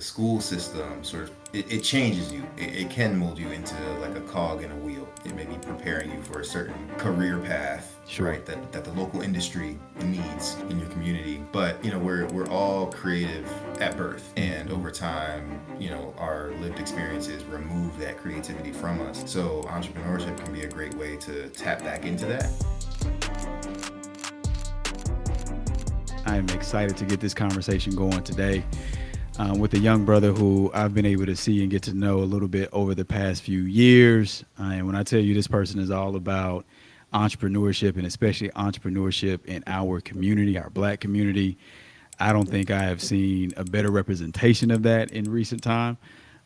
school system sort of it changes you. It can mold you into like a cog in a wheel. It may be preparing you for a certain career path, Sure. right? That the local industry needs in your community. But we're all creative at birth, and Hmm. over time, our lived experiences remove that creativity from us. So entrepreneurship can be a great way to tap back into that. I am excited to get this conversation going today with a young brother who I've been able to see and get to know a little bit over the past few years. And when I tell you this person is all about entrepreneurship and especially entrepreneurship in our community, our black community, I don't think I have seen a better representation of that in recent time.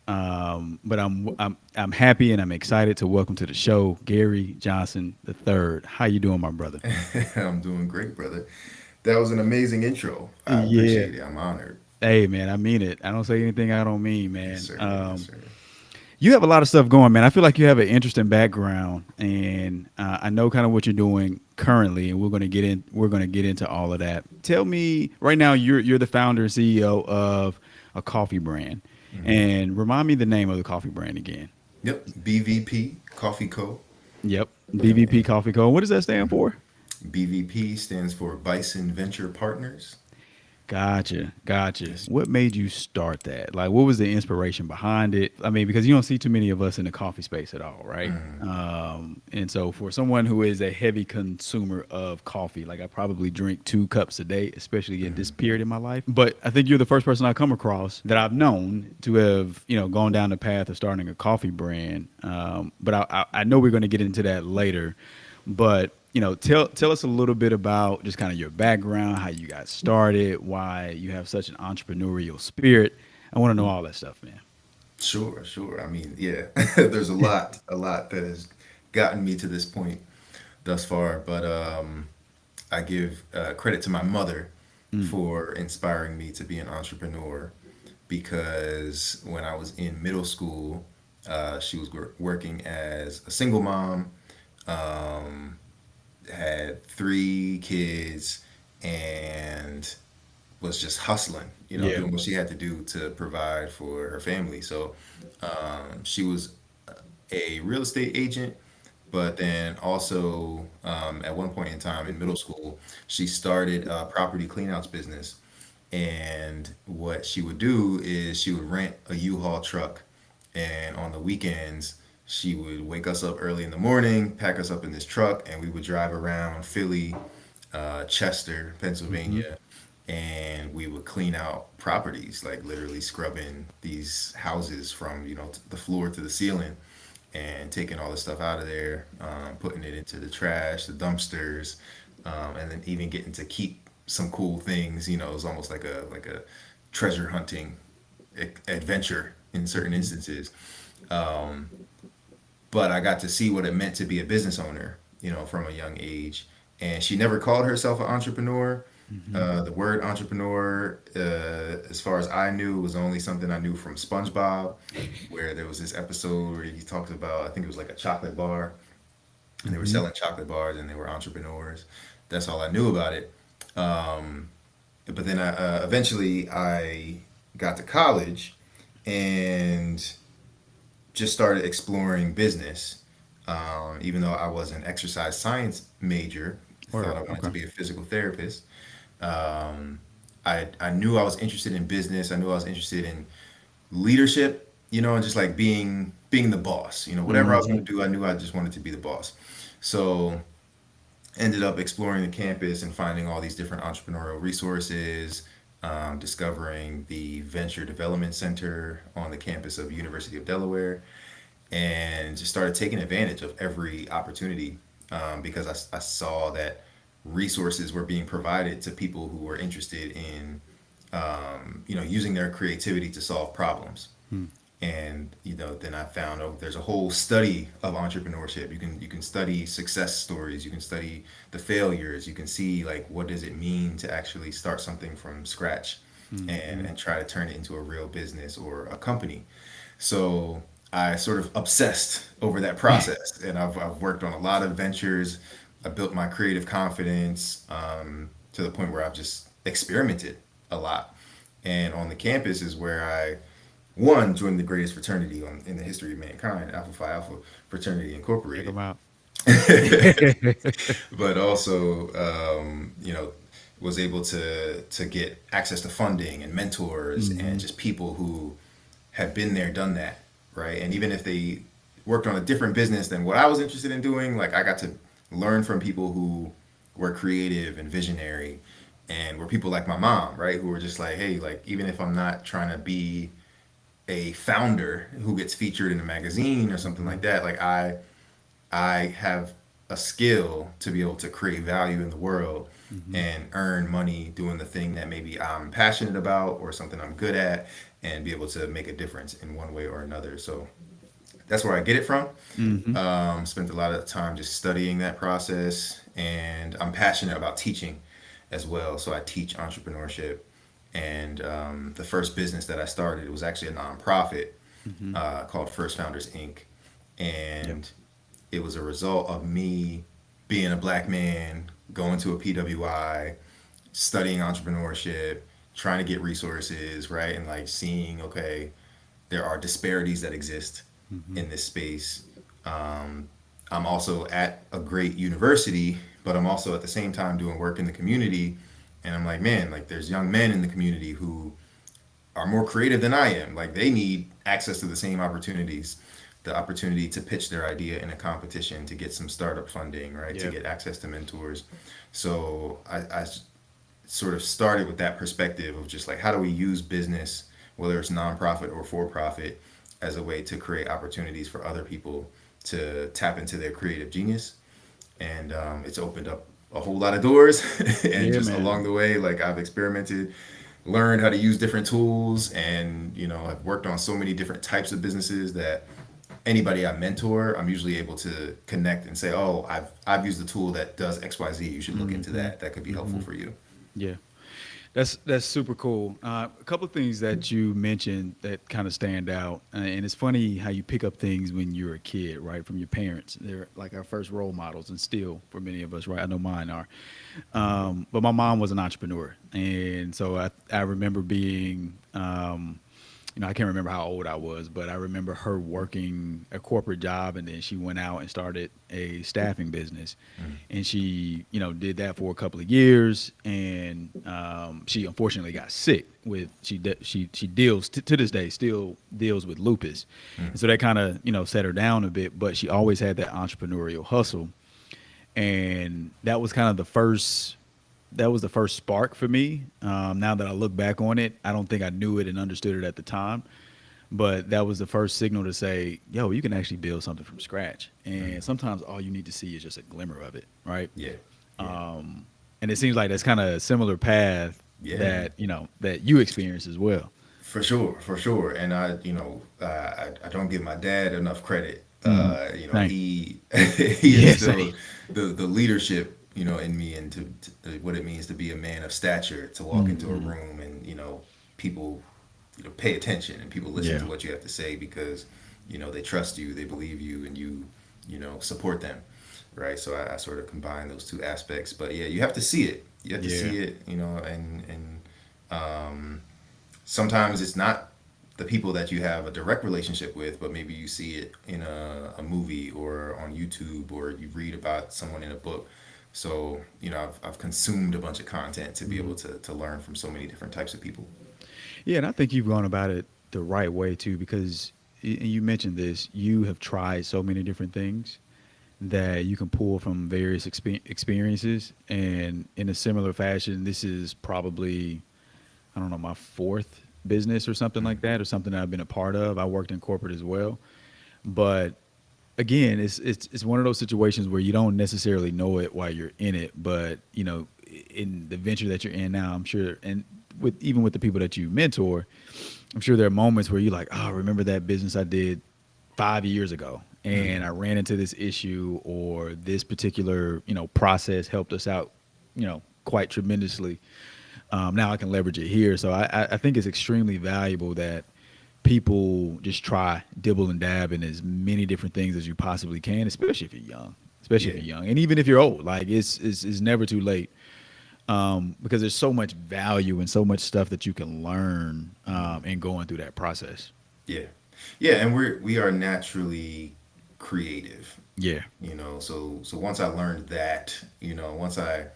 But I'm happy and I'm excited to welcome to the show Gary Johnson III. How you doing, my brother? I'm doing great, brother. That was an amazing intro. I Yeah. appreciate it. I'm honored. Hey, man, I mean it. I don't say anything I don't mean, Yes, man. sir. Yes, sir. You have a lot of stuff going, man. I feel like you have an interesting background, and I know kind of what you're doing currently, and we're going to get in. We're going to get into all of that. Tell me right now, you're the founder and CEO of a coffee brand, Hmm. and remind me the name of the coffee brand again. Yep. BVP Coffee Co. Yep, And, BVP Coffee Co. What does that stand for? BVP stands for Bison Venture Partners. Gotcha, gotcha. Yes. What made you start that? Like, what was the inspiration behind it? I mean, because you don't see too many of us in the coffee space at all, right? Mhm. And so, for someone who is a heavy consumer of coffee, like I probably drink 2 cups a day, especially in this Mhm. period in my life. But I think you're the first person I come across that I've known to have, gone down the path of starting a coffee brand. But I know we're going to get into that later. But tell us a little bit about just kind of your background, how you got started, why you have such an entrepreneurial spirit. I want to know all that stuff, man. Sure, sure. I mean, yeah, there's a lot that has gotten me to this point thus far. But I give credit to my mother Mm, for inspiring me to be an entrepreneur because when I was in middle school, she was working as a single mom, um, had 3 kids, and was just hustling, yeah. doing what she had to do to provide for her family. So she was a real estate agent, but then also at one point in time in middle school, she started a property cleanouts business. And what she would do is she would rent a U-Haul truck, and on the weekends, she would wake us up early in the morning, pack us up in this truck, and we would drive around Philly, Chester, Hmm. Pennsylvania, and we would clean out properties, like literally scrubbing these houses from the floor to the ceiling, and taking all the stuff out of there, putting it into the trash, the dumpsters, and then even getting to keep some cool things. It was almost like a treasure hunting adventure in certain Hmm. instances. Um, but I got to see what it meant to be a business owner, from a young age. And she never called herself an entrepreneur. Hmm. The word entrepreneur, as far as I knew, was only something I knew from SpongeBob, where there was this episode where he talks about, I think it was like a chocolate bar, and they were Hmm. selling chocolate bars and they were entrepreneurs. That's all I knew about it. Um, but then eventually I got to college and just started exploring business. Even though I was an exercise science major, thought Word. I wanted to Okay. be a physical therapist. Um, I knew I was interested in business. I knew I was interested in leadership, and just like being the boss. Whatever I was Hmm. going to do, I knew I just wanted to be the boss. So ended up exploring the campus and finding all these different entrepreneurial resources, discovering the Venture Development Center on the campus of University of Delaware, and just started taking advantage of every opportunity because I saw that resources were being provided to people who were interested in using their creativity to solve problems. And then I found, oh, there's a whole study of entrepreneurship. You can study success stories, you can study the failures, you can see like what does it mean to actually start something from scratch and Hmm. and try to turn it into a real business or a company. So I sort of obsessed over that process, and I've worked on a lot of ventures. I built my creative confidence to the point where I've just experimented a lot, And on the campus is where I, one, joined the greatest fraternity in the history of mankind, Alpha Phi Alpha Fraternity Check Incorporated. them out. But also, was able to get access to funding and mentors and just people who have been there, done that, right? And even if they worked on a different business than what I was interested in doing, like I got to learn from people who were creative and visionary and were people like my mom, right? Who were just like, hey, like even if I'm not trying to be a founder who gets featured in a magazine or something like that, like I have a skill to be able to create value in the world and earn money doing the thing that maybe I'm passionate about or something I'm good at and be able to make a difference in one way or another. So that's where I get it from. Spent a lot of time just studying that process, and I'm passionate about teaching as well. So I teach entrepreneurship, and the first business that I started was actually a nonprofit called First Founders Inc. Yep. And it was a result of me being a black man, going to a PWI, studying entrepreneurship, trying to get resources, right? And like seeing, okay, there are disparities that exist in this space. I'm also at a great university, but I'm also at the same time doing work in the community. And I'm like, man, like there's young men in the community who are more creative than I am. Like they need access to the same opportunities, the opportunity to pitch their idea in a competition, to get some startup funding, right? To Yep. get access to mentors. So I sort of started with that perspective of just like, how do we use business, whether it's nonprofit or for profit, as a way to create opportunities for other people to tap into their creative genius. And it's opened up a whole lot of doors. And Yeah, just man. along the way, like I've experimented, learned how to use different tools, and I've worked on so many different types of businesses that anybody I mentor, I'm usually able to connect and say, oh, I've used a tool that does XYZ. You should look into that. That could be helpful for you. Yeah. That's super cool. A couple of things that you mentioned that kind of stand out, and it's funny how you pick up things when you're a kid, right, from your parents. They're like our first role models, and still for many of us, right? I know mine are. But my mom was an entrepreneur, and so I remember being I can't remember how old I was, but I remember her working a corporate job, and then she went out and started a staffing business, and she, did that for a couple of years, and she unfortunately got sick with she deals to this day still deals with lupus, and so that kind of set her down a bit, but she always had that entrepreneurial hustle, and that was the first spark for me. Now that I look back on it, I don't think I knew it and understood it at the time, but that was the first signal to say, yo, you can actually build something from scratch. And sometimes all you need to see is just a glimmer of it, right? Yeah. Yeah. And it seems like that's kind of a similar path Yeah, man. that you experience as well. For sure, for sure. And I don't give my dad enough credit. Thank. He he Yeah, same. instilled the leadership, in me, and to what it means to be a man of stature, to walk into a room and people pay attention and people listen Yeah. to what you have to say because they trust you, they believe you, and support them, right? So I sort of combine those two aspects. But yeah, you have to see it. You have to Yeah. see it, and sometimes it's not the people that you have a direct relationship with, but maybe you see it in a movie or on YouTube or you read about someone in a book. So, I've consumed a bunch of content to be able to learn from so many different types of people. Yeah, and I think you've gone about it the right way too, because and you mentioned this, you have tried so many different things that you can pull from various experiences. And in a similar fashion, this is probably, I don't know, my fourth business or something like that, or something that I've been a part of. I worked in corporate as well. But again, it's one of those situations where you don't necessarily know it while you're in it, but in the venture that you're in now, I'm sure, and with even with the people that you mentor, I'm sure there are moments where you're like, oh, remember that business I did 5 years ago, and I ran into this issue, or this particular process helped us out, quite tremendously. Now I can leverage it here. So I think it's extremely valuable that people just try, dibble and dab in as many different things as you possibly can, especially if you're young, especially if Yeah. you're young, and even if you're old. Like it's never too late. because there's so much value and so much stuff that you can learn in going through that process. Yeah. Yeah, and we are naturally creative, Yeah. So once I learned that, once I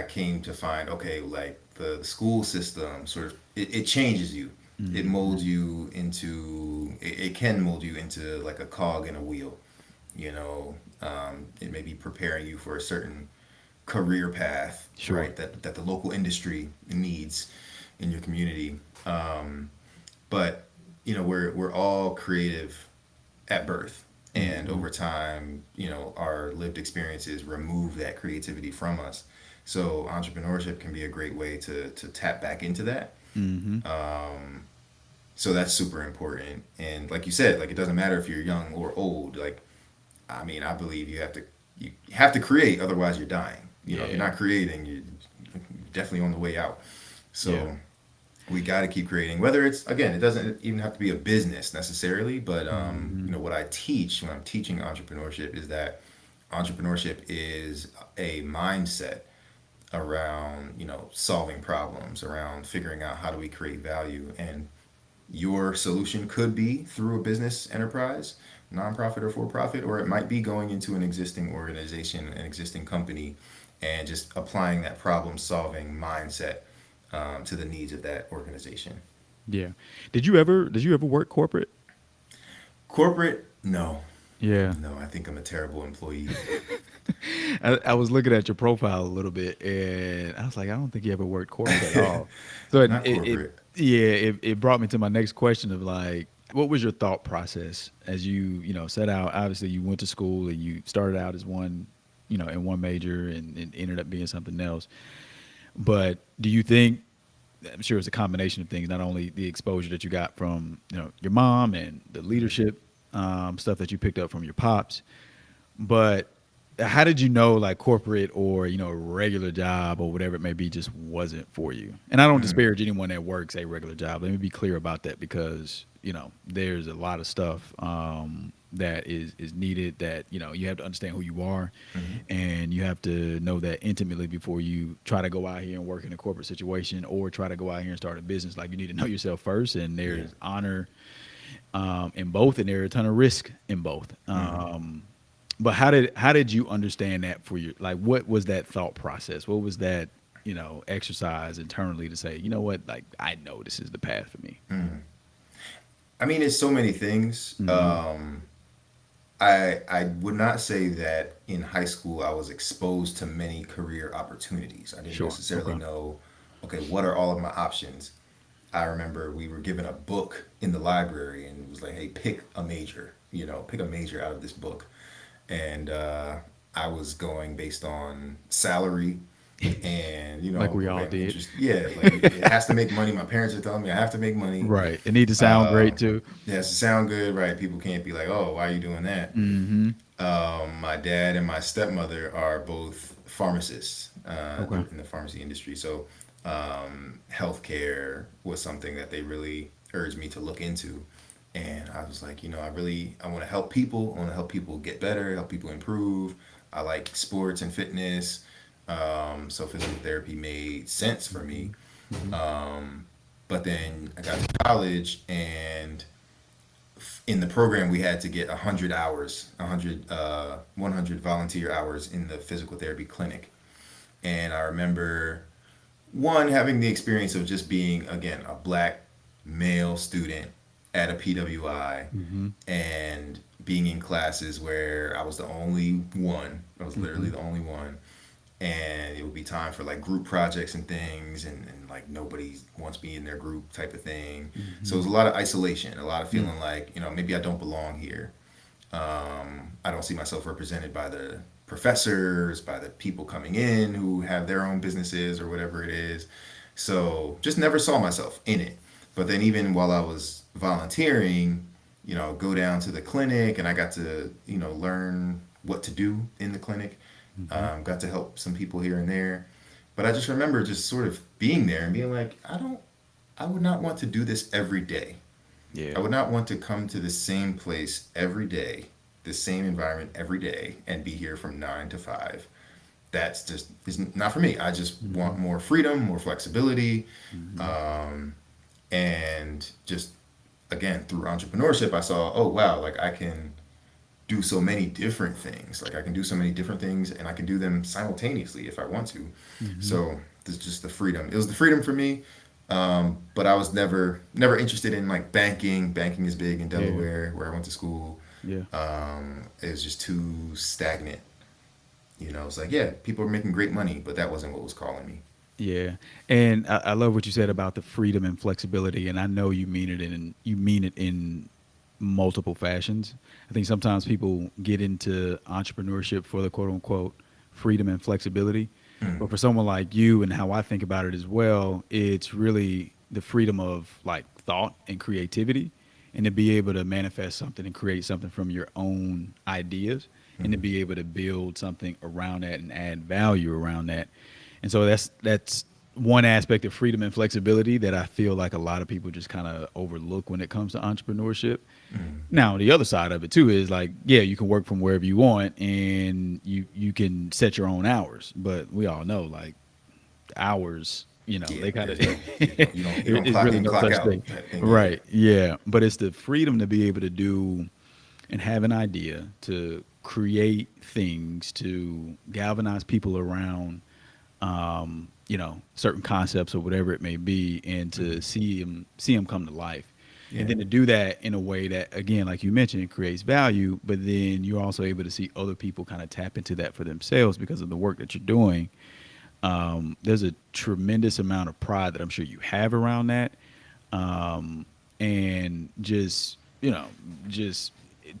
came to find, okay, like the school system sort of it changes you. It molds you into it can mold you into like a cog in a wheel. It may be preparing you for a certain career path, Sure. right? That the local industry needs in your community. But we're all creative at birth, and over time, our lived experiences remove that creativity from us. So entrepreneurship can be a great way to tap back into that. Mm-hmm. So that's super important. And like you said, like it doesn't matter if you're young or old. Like, I mean, I believe you have to create, otherwise you're dying. If you're Yeah. not creating, you're definitely on the way out. Yeah. So we got to keep creating. Whether it's, again, it doesn't even have to be a business necessarily, but Mm-hmm. what I teach when I'm teaching entrepreneurship is that entrepreneurship is a mindset around solving problems, around figuring out how do we create value. And your solution could be through a business enterprise, nonprofit or for profit, or it might be going into an existing organization, an existing company, and just applying that problem solving mindset to the needs of that organization. Yeah. Did you ever work corporate? Corporate, no. Yeah. No, I think I'm a terrible employee. I was looking at your profile a little bit, and I was like, I don't think you ever worked corporate at all. So Not corporate. yeah, it brought me to my next question of like, what was your thought process as you set out? Obviously, you went to school and you started out as one, in one major and ended up being something else. But do you think? I'm sure it's a combination of things, not only the exposure that you got from your mom and the leadership stuff that you picked up from your pops, but how did you know like corporate or a regular job or whatever it may be just wasn't for you? And I don't disparage anyone that works a regular job. Let me be clear about that because there's a lot of stuff that is needed that you have to understand who you are, Hmm. and you have to know that intimately before you try to go out here and work in a corporate situation or try to go out here and start a business. Like you need to know yourself first, and Yeah. there's honor in both, and there's a ton of risk in both. Hmm. But how did you understand that for your like what was that thought process? What was that exercise internally to say what, like I know this is the path for me? I mean, it's so many things. Hmm. I would not say that in high school I was exposed to many career opportunities. I didn't Sure. necessarily Okay. know, okay, what are all of my options? I remember we were given a book in the library and it was like, hey, pick a major, pick a major out of this book. And I was going based on salary and, Like we all okay, I'm did. interested. Yeah, like it has to make money. My parents are telling me I have to make money. Right. It need to sound Uh, great too. it has to sound good, right? People can't be like, oh, why are you doing that? Mm-hmm. My dad and my stepmother are both pharmacists Okay. in the pharmacy industry. So, healthcare was something that they really urged me to look into. And I was like, I want to help people. I want to help people get better, help people improve. I like sports and fitness. So physical therapy made sense for me. Mm-hmm. But then I got to college, and in the program we had to get 100 hours, 100 volunteer hours in the physical therapy clinic. And I remember one having the experience of just being, again, a black male student at a PWI Mm-hmm. and being in classes where I was the only one. I was Mm-hmm. literally the only one. And it would be time for like group projects and things, and like nobody wants me in their group type of thing. So it Mm-hmm. was a lot of isolation, a lot of Mm. feeling like, maybe I don't belong here. I don't see myself represented by the professors, by the people coming in who have their own businesses or whatever it is. So just never saw myself in it. But then even while I was volunteering, go down to the clinic and I got to, learn what to do in the clinic. Mm-hmm. Got to help some people here and there. But I just remember just sort of being there and being like, I would not want to do this every day. I Yeah. would not want to come to the same place every day, the same environment every day, and be here from 9 to 5. that's just is not for me. I just Mm-hmm. want more freedom, more flexibility, Mm-hmm. um, and just again through entrepreneurship, I saw, oh wow, like I can do so many different things. Like I can do so many different things, and I can do them simultaneously if I want to. Mm-hmm. So there's just the freedom. It was the freedom for me, but I was never interested in like banking. Banking is big in Yeah. Delaware, where I went to school. Yeah. It was just too stagnant. It's like, yeah, people are making great money, but that wasn't what was calling me. Yeah, and I love what you said about the freedom and flexibility, and I know you mean it in multiple fashions. I think sometimes people get into entrepreneurship for the quote unquote freedom and flexibility, but for someone like you and how I think about it as well, it's really the freedom of like thought and creativity, and to be able to manifest something and create something from your own ideas, and to Mm-hmm. be able to build something around that and add value around that. And so that's one aspect of freedom and flexibility that I feel like a lot of people just kind of overlook when it comes to entrepreneurship. Mm-hmm. Now, the other side of it too is like, yeah, you can work from wherever you want and you can set your own hours, but we all know like hours, Yeah, they kind of there's no you don't it's clock really in, no clock such out thing. type thing. Yeah. Right. Yeah. But it's the freedom to be able to do and have an idea to create things to galvanize people around certain concepts or whatever it may be, and to Mm-hmm. see them come to life, and Yeah. then to do that in a way that, again, like you mentioned, it creates value. But then you're also able to see other people kind of tap into that for themselves because of the work that you're doing. There's a tremendous amount of pride that I'm sure you have around that, and just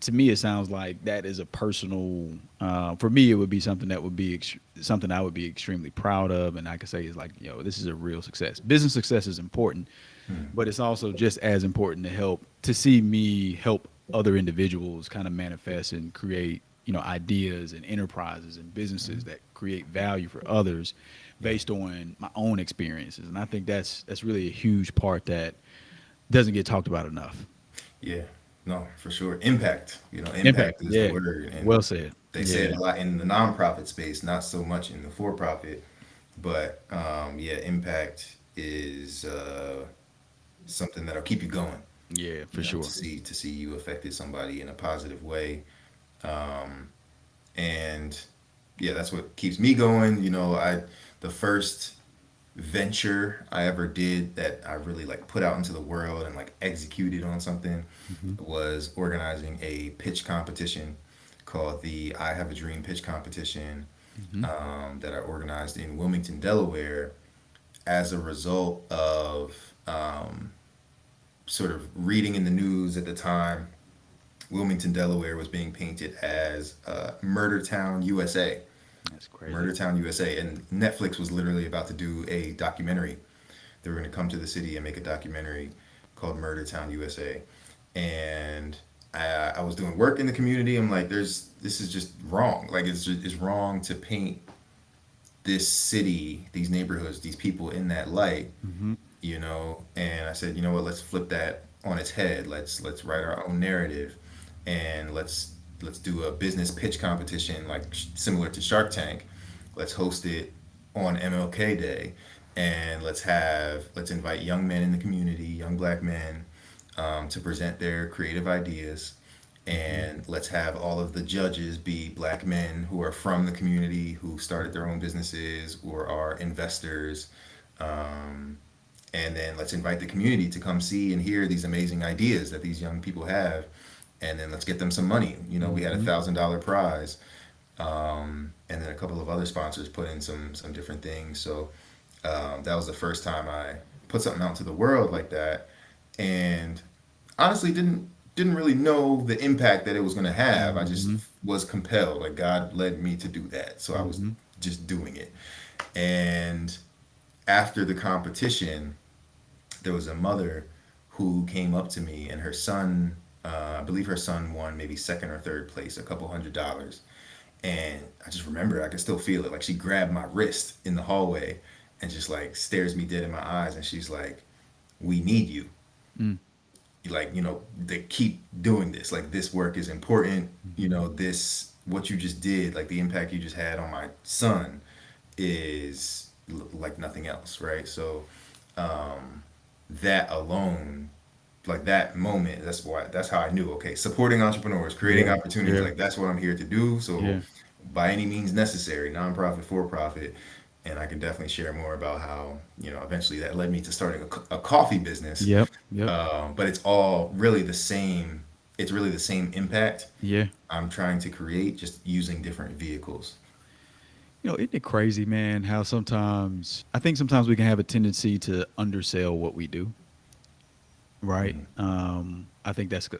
to me, it sounds like that is a personal. For me, it would be something that would be something I would be extremely proud of, and I could say is like, this is a real success. Business success is important, Mm-hmm. but it's also just as important to see me help other individuals kind of manifest and create, ideas and enterprises and businesses that create value for others Yeah. based on my own experiences. And I think that's really a huge part that doesn't get talked about enough. Yeah, no, for sure. Impact, Impact. impact is the Yeah. word, and Well said. they say it Yeah. a lot in the nonprofit space, not so much in the for-profit. But yeah, impact is something that'll keep you going. Yeah, for sure. To see you affected somebody in a positive way, and yeah, that's what keeps me going. The first venture I ever did that I really like put out into the world and like executed on something Hmm. was organizing a pitch competition called the I Have a Dream pitch competition, Hmm. that I organized in Wilmington, Delaware, as a result of sort of reading in the news at the time. Wilmington, Delaware was being painted as Murder Town, USA. That's crazy. Murder Town, USA. And Netflix was literally about to do a documentary. They were going to come to the city and make a documentary called Murder Town, USA. And I was doing work in the community. I'm like, this is just wrong. Like, it's wrong to paint this city, these neighborhoods, these people in that light, Hmm. And I said, you know what, let's flip that on its head. Let's write our own narrative, and let's do a business pitch competition like similar to Shark Tank. Let's host it on MLK Day, and let's invite young men in the community, young black men, to present their creative ideas. Hmm. And let's have all of the judges be black men who are from the community, who started their own businesses or are investors. Um, and then let's invite the community to come see and hear these amazing ideas that these young people have, and then let's get them some money. We had a Hmm. $1,000 prize, and then a couple of other sponsors put in some different things. So that was the first time I put something out to the world like that, and honestly didn't really know the impact that it was going to have. I just Hmm. was compelled, like God led me to do that, so I was Hmm. just doing it. And after the competition, there was a mother who came up to me, and her son, I believe her son won maybe second or third place, a couple $100. And I just remember, I can still feel it. Like she grabbed my wrist in the hallway and just like stares me dead in my eyes. And she's like, "We need you. Mm. Like, they keep doing this. Like, this work is important. Hmm. This what you just did, like the impact you just had on my son, is like nothing else, right? So that alone, like that moment, that's how I knew, okay, supporting entrepreneurs, creating Yeah. opportunities, Yeah. like that's what I'm here to do. So Yeah. by any means necessary, nonprofit, for profit. And I can definitely share more about how, eventually that led me to starting a coffee business. Yep. Yep. But it's all really the same. It's really the same impact Yeah. I'm trying to create, just using different vehicles. Isn't it crazy, man, how sometimes I think sometimes we can have a tendency to undersell what we do, right? Mhm. I think that's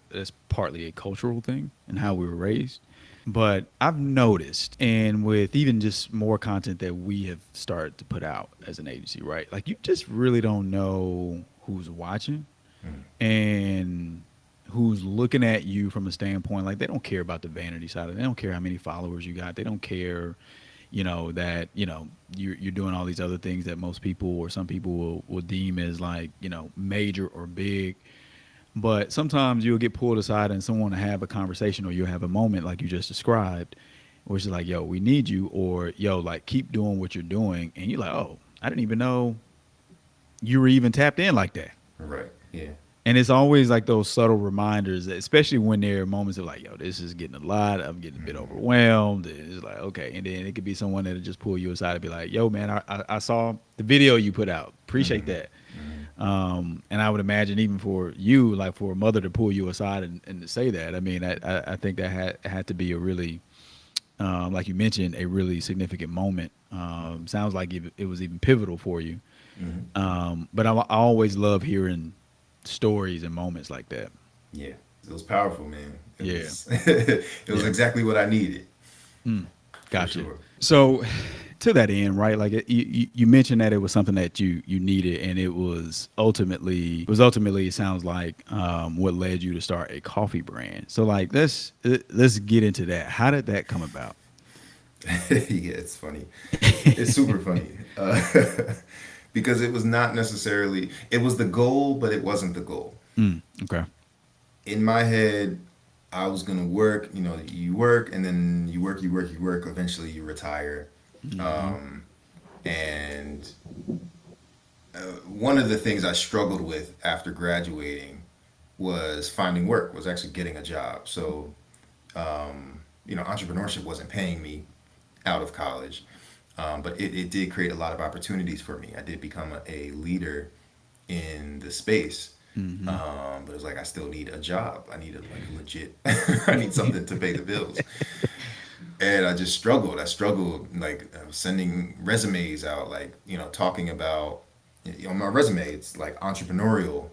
partly a cultural thing and how we were raised. But I've noticed, and with even just more content that we have started to put out as an agency, right? Like you just really don't know who's watching Mhm. and who's looking at you from a standpoint like they don't care about the vanity side of it. They don't care how many followers you got. They don't care, that you're doing all these other things that most people or some people will deem as like major or big. But sometimes you'll get pulled aside and someone will have a conversation or you'll have a moment like you just described, which is like, yo, we need you, or yo, like keep doing what you're doing, and you're like, oh, I didn't even know you were even tapped in like that. Right. Yeah. And it's always like those subtle reminders, especially when there are moments of like, yo, this is getting a lot. I'm getting a bit Mhm. overwhelmed. And it's like, okay. And then it could be someone that'll just pull you aside and be like, yo, man, I saw the video you put out. Appreciate Mhm. that. Mhm. And I would imagine even for you, like for a mother to pull you aside and to say that, I mean, I think that had to be a really, like you mentioned, a really significant moment. Sounds like it was even pivotal for you. Mhm. But I always love hearing stories and moments like that. Yeah. It was powerful, man. It Yeah. was it was Yeah. exactly what I needed, for Gotcha. sure. So, to that end, right? Like you mentioned that it was something that you needed, and it was ultimately it sounds like what led you to start a coffee brand. So, like let's get into that. How did that come about? Yeah, it's funny. It's super funny. Because it was not necessarily, it was the goal, but it wasn't the goal. Okay. In my head, I was gonna work. You work, and then you work, you work, you work. Eventually, you retire. And one of the things I struggled with after graduating was finding work. Was actually getting a job. So, entrepreneurship wasn't paying me out of college, but it did create a lot of opportunities for me. I did become a leader in the space. But it's like I still need a job. I need a like legit. I need something to pay the bills, and I just struggled. I struggled like sending resumes out, like talking about on my resume. It's like entrepreneurial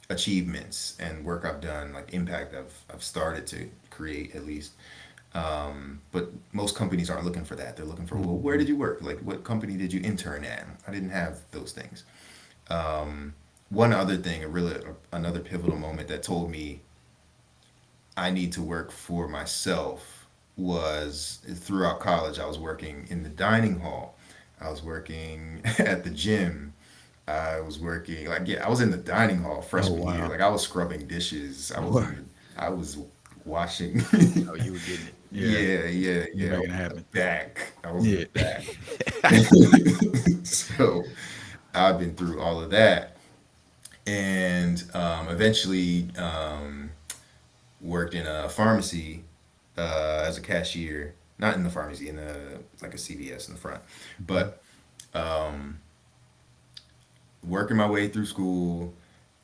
achievements and work I've done, like impact I've started to create at least. But most companies aren't looking for that. They're looking for, well, where did you work? Like, what company did you intern at? I didn't have those things. One other thing, another pivotal moment that told me I need to work for myself was throughout college. I was working in the dining hall. I was working at the gym. I was working like, yeah, I was in the dining hall Oh freshman year. wow. Like I was scrubbing dishes. Word. I was washing. Oh, you were getting it. Yeah. Yeah, yeah, You were yeah. I was making it in the happen. back. I was in the Yeah. back. So I've been through all of that, and eventually worked in a pharmacy as a cashier. Not in the pharmacy, in a like a CVS in the front, but working my way through school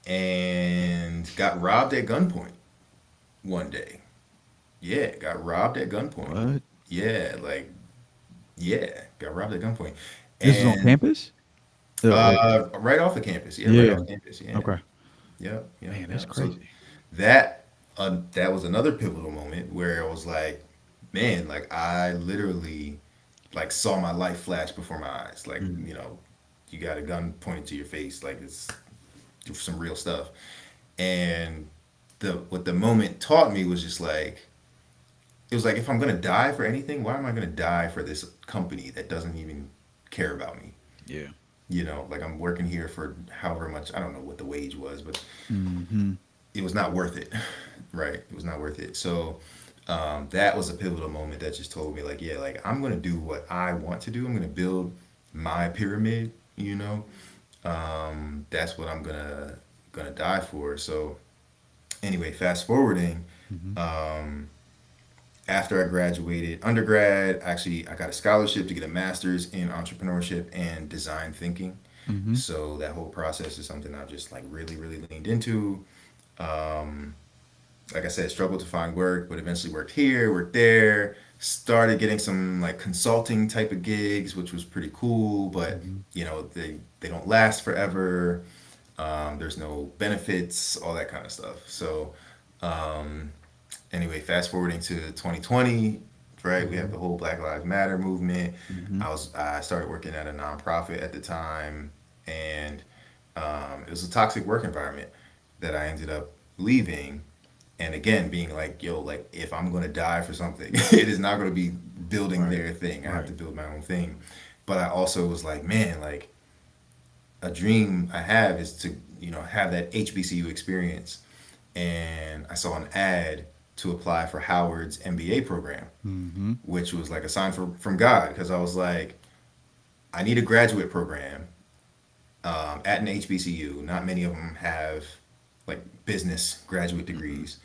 and got robbed at gunpoint one day. Yeah, got robbed at gunpoint. What? Yeah, like yeah, got robbed at gunpoint, This was on and campus? Like, right off the campus. Yeah, right yeah. off campus. Yeah, Okay. yep, yep, Man, that's yep. So crazy. that was another pivotal moment where I was like, man, like I literally like saw my life flash before my eyes. Like you got a gun pointed to your face, like it's some real stuff. And the what the moment taught me was just like it was like if I'm gonna die for anything, why am I gonna die for this company that doesn't even care about me? Yeah. Like I'm working here for however much, I don't know what the wage was, but Hmm. it was not worth it. Right? It was not worth it. So That was a pivotal moment that just told me like, yeah, like I'm gonna do what I want to do. I'm gonna build my pyramid, you know. That's what I'm gonna die for. So anyway, fast forwarding, Mm-hmm. after I graduated undergrad, actually I got a scholarship to get a master's in entrepreneurship and design thinking. Mm-hmm. So that whole process is something I've just like really leaned into. Um, like I said, struggled to find work, but eventually worked here, worked there. Started getting some like consulting type of gigs, which was pretty cool, but Mm-hmm. they don't last forever. There's no benefits, all that kind of stuff. So um, anyway, fast forwarding to 2020, right? We have Mm-hmm. the whole Black Lives Matter movement. Mm-hmm. I started working at a nonprofit at the time, and it was a toxic work environment that I ended up leaving. And again, being like, yo, like if I'm gonna die for something, it is not gonna be building Right. their thing. I have Right. to build my own thing. But I also was like, man, like a dream I have is to, have that HBCU experience. And I saw an ad to apply for Howard's MBA program, Mm-hmm. which was like a sign from God, because I was like, I need a graduate program at an HBCU. Not many of them have like business graduate Mm-hmm. degrees.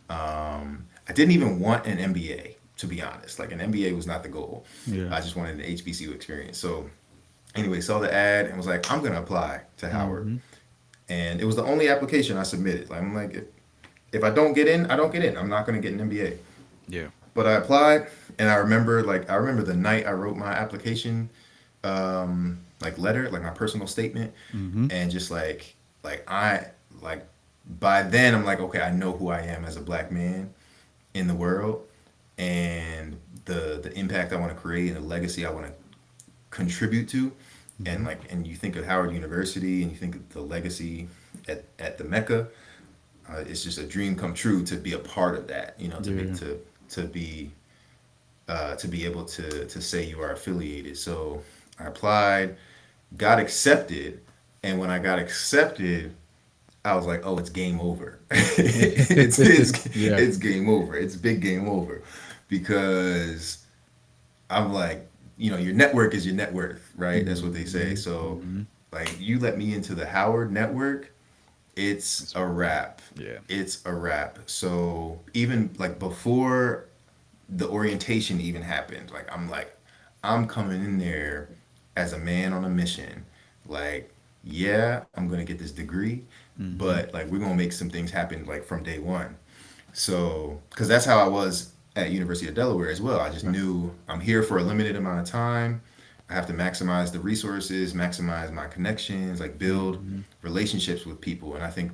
I didn't even want an MBA, to be honest. Like an MBA was not the goal. Yeah. I just wanted an HBCU experience. So anyway, saw the ad and was like, I'm gonna apply to Howard. Mm-hmm. And it was the only application I submitted. Like I'm like, if I don't get in, I don't get in. I'm not gonna get an MBA. Yeah. But I applied, and I remember the night I wrote my application, like letter, like my personal statement, Mm-hmm. and just like I like by then I'm like, okay, I know who I am as a black man in the world, and the impact I want to create and the legacy I want to contribute to. Mm-hmm. And you think of Howard University and you think of the legacy at the Mecca. It's just a dream come true to be a part of that, Yeah. to be to be able to say you are affiliated. So I applied, got accepted, and when I got accepted, I was like, oh, it's game over. Yeah. It's game over. It's big game over, because I'm like, your network is your net worth, right? That's what they say. Mm-hmm. So Mm-hmm. like you let me into the Howard network, it's That's a over. wrap. Yeah. It's a wrap. So even like before the orientation even happened, like I'm coming in there as a man on a mission. Like, yeah, I'm gonna get this degree, Mm-hmm. but like we're gonna make some things happen like from day one. So, because that's how I was at University of Delaware as well. I just Right. knew I'm here for a limited amount of time. I have to maximize the resources, maximize my connections, like build Mm-hmm. relationships with people. And I think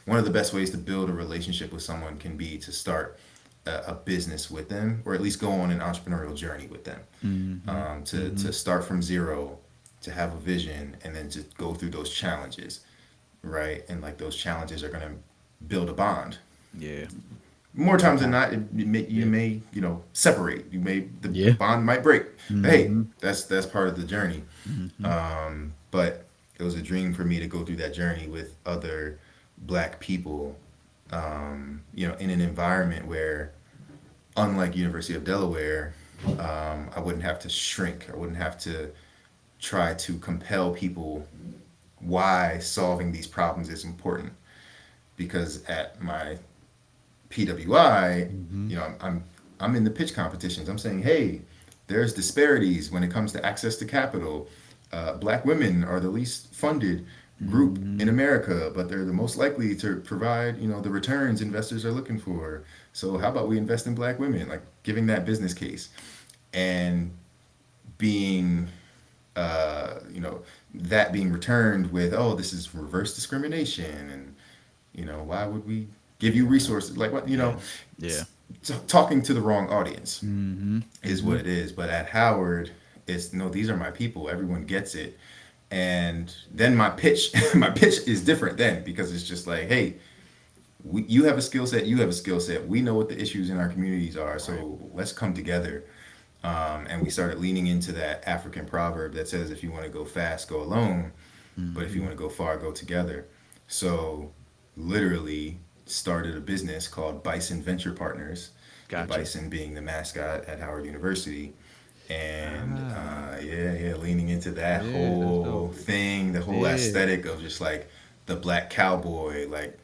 one of the best ways to build a relationship with someone can be to start a business with them, or at least go on an entrepreneurial journey with them. Mm-hmm. Mm-hmm. To start from zero, to have a vision, and then to go through those challenges, right? And like those challenges are gonna build a bond. Yeah. More No times than doubt. not, you Yeah. may separate. The Yeah. bond might break. But hey, Mm-hmm. that's part of the journey. Mm-hmm. But it was a dream for me to go through that journey with other black people. In an environment where, unlike University of Delaware, I wouldn't have to shrink. I wouldn't have to try to compel people why solving these problems is important. Because at my PWI, Mm-hmm. I'm in the pitch competitions. I'm saying, hey, there's disparities when it comes to access to capital. Black women are the least funded group in Mm-hmm. America, but they're the most likely to provide, the returns investors are looking for. So how about we invest in black women? Like giving that business case, and being, that being returned with, oh, this is reverse discrimination, and why would we give you resources? Like what, Yeah. Yeah. talking to the wrong audience Mm-hmm. is Mm-hmm. what it is. But at Howard, it's no, these are my people. Everyone gets it. And then my pitch, my pitch is different then, because it's just like, hey, you have a skill set, you have a skill set. We know what the issues in our communities are, Right. so let's come together. And we started leaning into that African proverb that says, if you want to go fast, go alone, but if you Mm-hmm. want to go far, go together. So, literally, started a business called Bison Venture Partners. the Gotcha. bison being the mascot at Howard University. And Ah, yeah, leaning into that yeah, that's whole dope. thing, the whole Yeah. aesthetic of just like the black cowboy, like,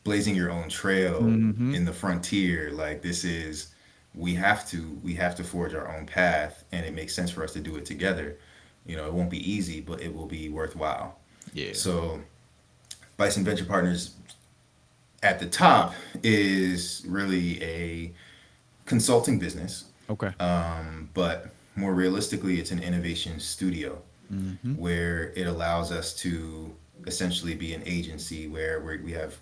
blazing your own trail Mm-hmm. in the frontier. Like, this is, we have to forge our own path, and it makes sense for us to do it together. It won't be easy, but it will be worthwhile. Yeah. So Bison Venture Partners at the top is really a consulting business, Okay. but more realistically, it's an innovation studio Mm-hmm. where it allows us to essentially be an agency where we have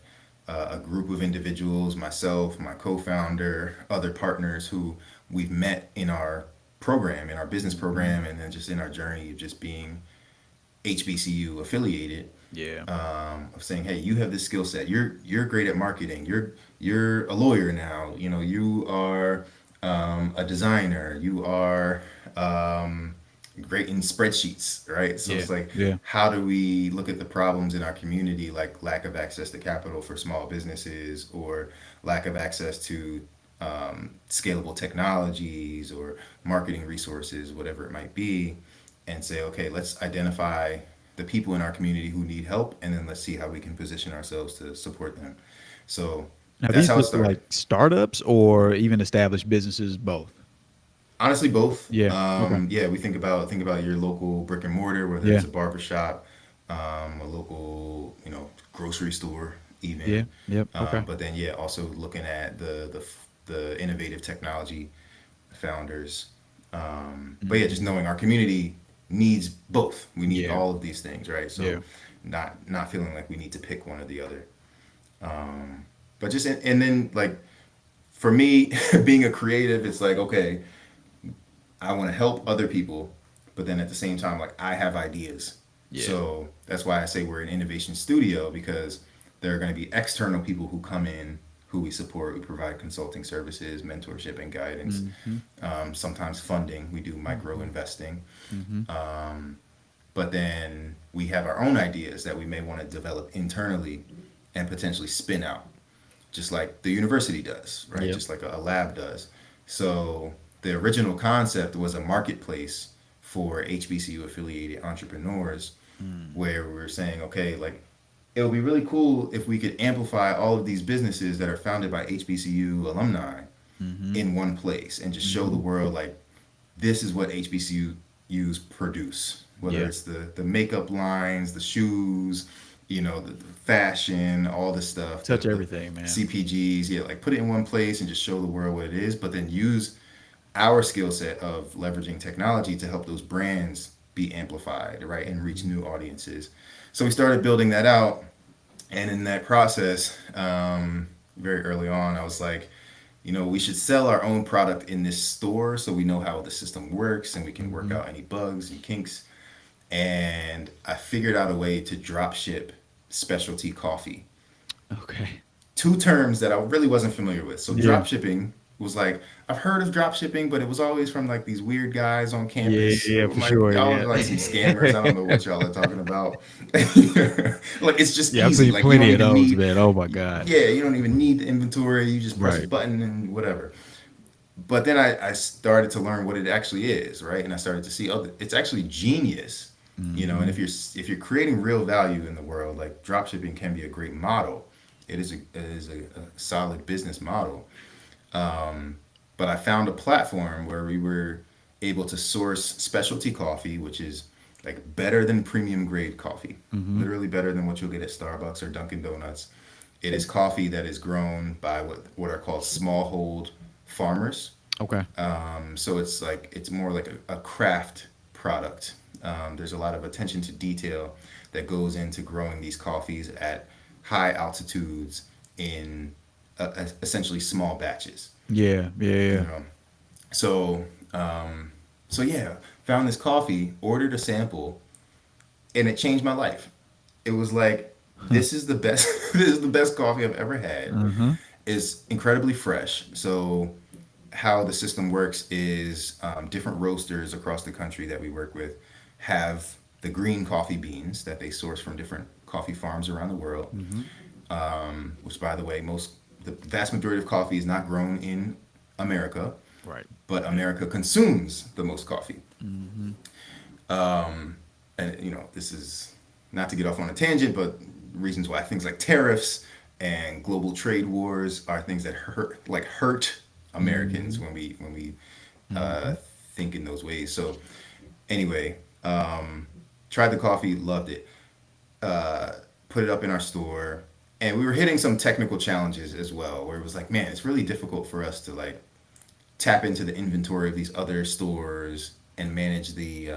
a group of individuals, myself, my co-founder, other partners who we've met in our program, in our business Mm-hmm. program, and then just in our journey of just being HBCU affiliated, Yeah. of saying, hey, you have this skill set. You're great at marketing. You're a lawyer now. You are a designer. You are great in spreadsheets, right? So Yeah. it's like, Yeah. how do we look at the problems in our community, like lack of access to capital for small businesses, or lack of access to scalable technologies or marketing resources, whatever it might be, and say, okay, let's identify the people in our community who need help, and then let's see how we can position ourselves to support them. So Now that's these how it look like started. startups or even established businesses, both. Honestly, both. Yeah. Okay. Yeah, we think about your local brick and mortar, whether Yeah. it's a barber shop, a local, grocery store, Yeah. even. Yep. Okay. But then, yeah, also looking at the innovative technology founders. But yeah, just Mm-hmm. knowing our community needs both. We need Yeah. all of these things, right? Yeah. So not feeling like we need to pick one or the other. But just and then, like, for me, being a creative, it's like, okay, I want to help other people, but then at the same time, like, I have ideas. Yeah. So that's why I say we're an innovation studio, because there are going to be external people who come in, who we support. We provide consulting services, mentorship, and guidance. Mm-hmm. Sometimes funding. We do micro Mm-hmm. investing. Mm-hmm. But then we have our own ideas that we may want to develop internally and potentially spin out, just like the university does, right? Yep. Just like a lab does. So the original concept was a marketplace for HBCU affiliated entrepreneurs, Mm. where we were saying, okay, like, it would be really cool if we could amplify all of these businesses that are founded by HBCU alumni Mm-hmm. in one place, and just show the Mm-hmm. world, like, this is what HBCUs produce, whether Yeah. it's the makeup lines, the shoes, the fashion, all this stuff, Touch the everything, man. CPGs. Yeah, like, put it in one place and just show the world what it is, but then use our skill set of leveraging technology to help those brands be amplified, right, and reach new audiences. So we started building that out, and in that process, very early on, I was like, we should sell our own product in this store so we know how the system works and we can work Mm-hmm. out any bugs and kinks. And I figured out a way to drop ship specialty coffee. Okay. Two terms that I really wasn't familiar with. So Yeah. drop shipping was like, I've heard of drop shipping, but it was always from like these weird guys on Yeah. campus. Yeah. I'm For like, sure. y'all are Yeah. like some scammers. I don't know what y'all are talking about. Like, it's just Yeah. I've easy. seen Like, you don't plenty of even those, need, man. Oh my god. yeah, you don't even need the inventory. You just press a Right. button and whatever. But then I started to learn what it actually is, right? And I started to see, oh, it's actually genius, and Mm-hmm. if you're creating real value in the world, like, drop shipping can be a great model. It is a solid business model. But I found a platform where we were able to source specialty coffee, which is like better than premium grade coffee, Mm-hmm. literally better than what you'll get at Starbucks or Dunkin' Donuts. It is coffee that is grown by what are called smallhold farmers. Okay. So it's more like a craft product. There's a lot of attention to detail that goes into growing these coffees at high altitudes in essentially small batches. Yeah. Yeah. You Yeah. know, so so yeah, found this coffee, ordered a sample, and it changed my life. It was like, Huh. this is the best. This is the best coffee I've ever had. Uh-huh. It's incredibly fresh. So how the system works is, different roasters across the country that we work with have the green coffee beans that they source from different coffee farms around the world. Mm-hmm. Which, by the way, most the vast majority of coffee is not grown in America, Right. but America consumes the most coffee. Mm-hmm. And this is not to get off on a tangent, but reasons why things like tariffs and global trade wars are things that hurt Americans Mm-hmm. when we Mm-hmm. uh, think in those ways. So anyway, tried the coffee, loved it, put it up in our store, and we were hitting some technical challenges as well, where it was like, man, it's really difficult for us to like tap into the inventory of these other stores and manage the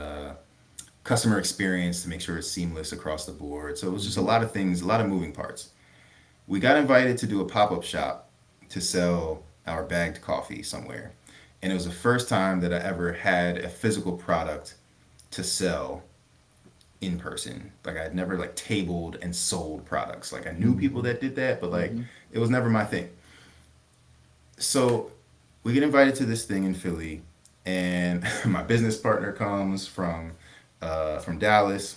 customer experience to make sure it's seamless across the board. So it was just a Mm-hmm. lot of things, a lot of moving parts. We got invited to do a pop up shop to sell our bagged coffee somewhere. And it was the first time that I ever had a physical product to sell in person. Like I had never like tabled and sold products. Like I knew people Mm-hmm. that did that, but like Mm-hmm. it was never my thing. So we get invited to this thing in Philly, and my business partner comes from Dallas.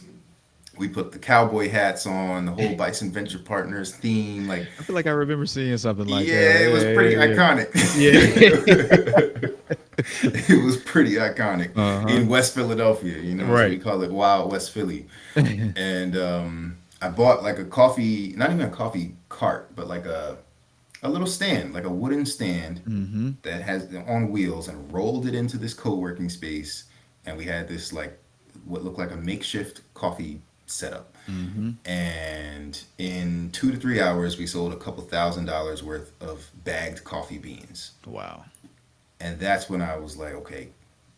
We put the cowboy hats on, the whole Bison Venture Partners theme. Like, I feel like I remember seeing something like yeah, it was pretty that. iconic. Yeah. Yeah. It was pretty iconic Yeah. Uh-huh. in West Philadelphia, so we Right. call it Wild West Philly. And I bought like a coffee, not even a coffee cart, but like a little stand, like a wooden stand Mm-hmm. that has on wheels, and rolled it into this co-working space. And we had this like what looked like a makeshift coffee setup. Mm-hmm. And in 2 to 3 hours, we sold a couple $1,000s worth of bagged coffee beans. Wow. And that's when I was like, okay,